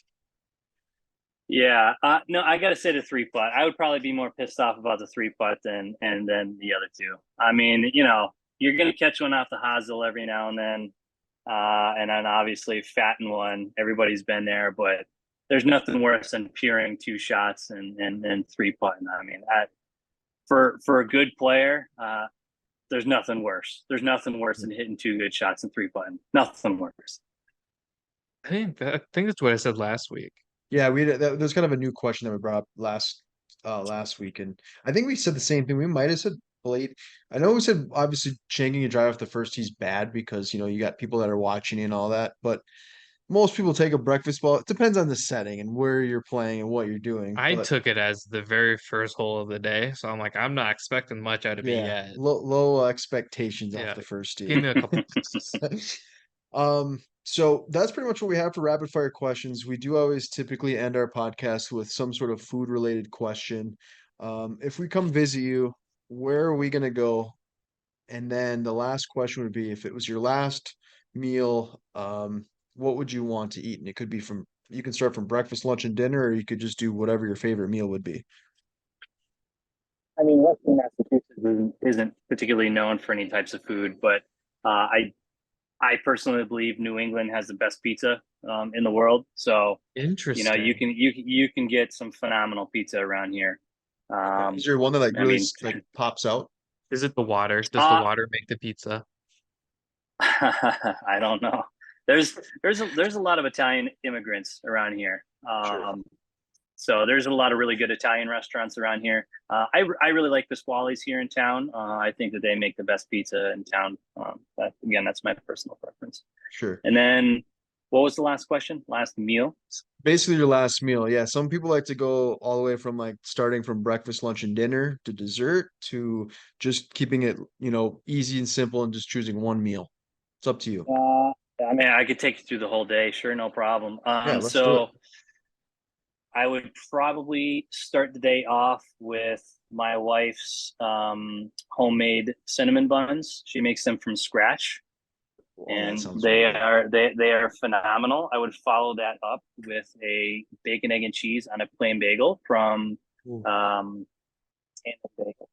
Yeah, no, I gotta say the three putt. I would probably be more pissed off about the three putt than the other two. I mean, you know, you're gonna catch one off the hosel every now and then obviously fatten one. Everybody's been there, but there's nothing worse than puring two shots and three putting. I mean, for a good player, there's nothing worse. There's nothing worse than hitting two good shots and three putting. Nothing worse. I think that's what I said last week. Yeah, there's kind of a new question that we brought up last week, and I think we said the same thing. We might have said blade. I know we said obviously shanking a drive off the first tee's bad because you got people that are watching and all that, but most people take a breakfast ball. It depends on the setting and where you're playing and what you're doing. I But took it as the very first hole of the day, so I'm like, I'm not expecting much out of it yeah, yet. low expectations Yeah, off the first tee. give me a couple. So that's pretty much what we have for rapid fire questions. We do always typically end our podcast with some sort of food related question. If we come visit you, where are we gonna go? And then the last question would be if it was your last meal, what would you want to eat? And it could be you can start from breakfast, lunch, and dinner, or you could just do whatever your favorite meal would be. I mean, Western Massachusetts isn't particularly known for any types of food, but I personally believe New England has the best pizza in the world. So Interesting. you can get some phenomenal pizza around here. Is there one that like I really mean, like pops out? Is it the water? Does the water make the pizza? I don't know. There's a lot of Italian immigrants around here. Sure. So there's a lot of really good Italian restaurants around here. I really like Pasquale's here in town. I think that they make the best pizza in town. But again, that's my personal preference. Sure. And then, what was the last question? Last meal? Basically your last meal. Yeah. Some people like to go all the way from like starting from breakfast, lunch, and dinner to dessert to just keeping it, easy and simple and just choosing one meal. It's up to you. I mean, I could take you through the whole day. Sure, no problem. Yeah, let's do So it. I would probably start the day off with my wife's homemade cinnamon buns. She makes them from scratch, Oh, that and sounds they really good. are they are phenomenal. I would follow that up with a bacon, egg, and cheese on a plain bagel from Ooh. Tandem Bagel.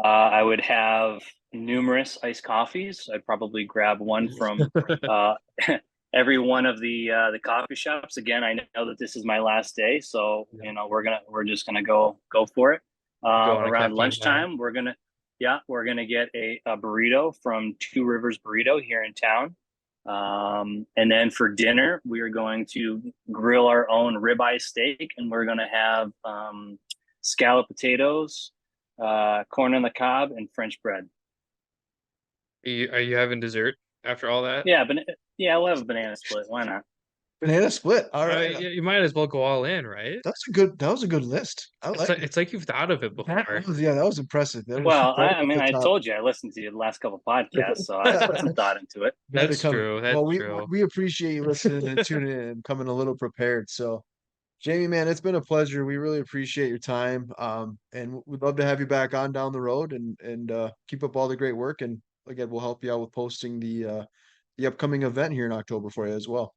I would have numerous iced coffees. I'd probably grab one from uh, every one of the coffee shops. Again, I know that this is my last day, so Yeah. you know we're just gonna go for it. Go on a Around caffeine diet. lunchtime, we're gonna get a burrito from Two Rivers Burrito here in town. And then for dinner, we are going to grill our own ribeye steak, and we're gonna have scallop potatoes, corn on the cob, and French bread. Are you having dessert after all that? Yeah, but yeah, we'll have a banana split. Why not? Banana split. All right. Yeah, you might as well go all in, right? That was a good list. I like it. It's like you've thought of it That before. was, yeah, that was impressive. That was Well, right I off mean, the I top. told you I listened to you the last couple podcasts, so I put some thought into it. You had to That's come. true. That's Well, true. we appreciate you listening and tuning in and coming a little prepared. So, Jayme, man, it's been a pleasure. We really appreciate your time. And we'd love to have you back on down the road and keep up all the great work. And again, we'll help you out with posting the upcoming event here in October for you as well.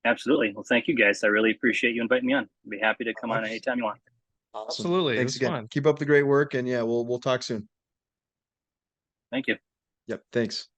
Absolutely. Well, thank you guys. I really appreciate you inviting me on. I'd be happy to come on Abs- anytime you want. Awesome. Absolutely. It Thanks was again. fun. Keep up the great work, and yeah, we'll talk soon. Thank you. Yep. Thanks.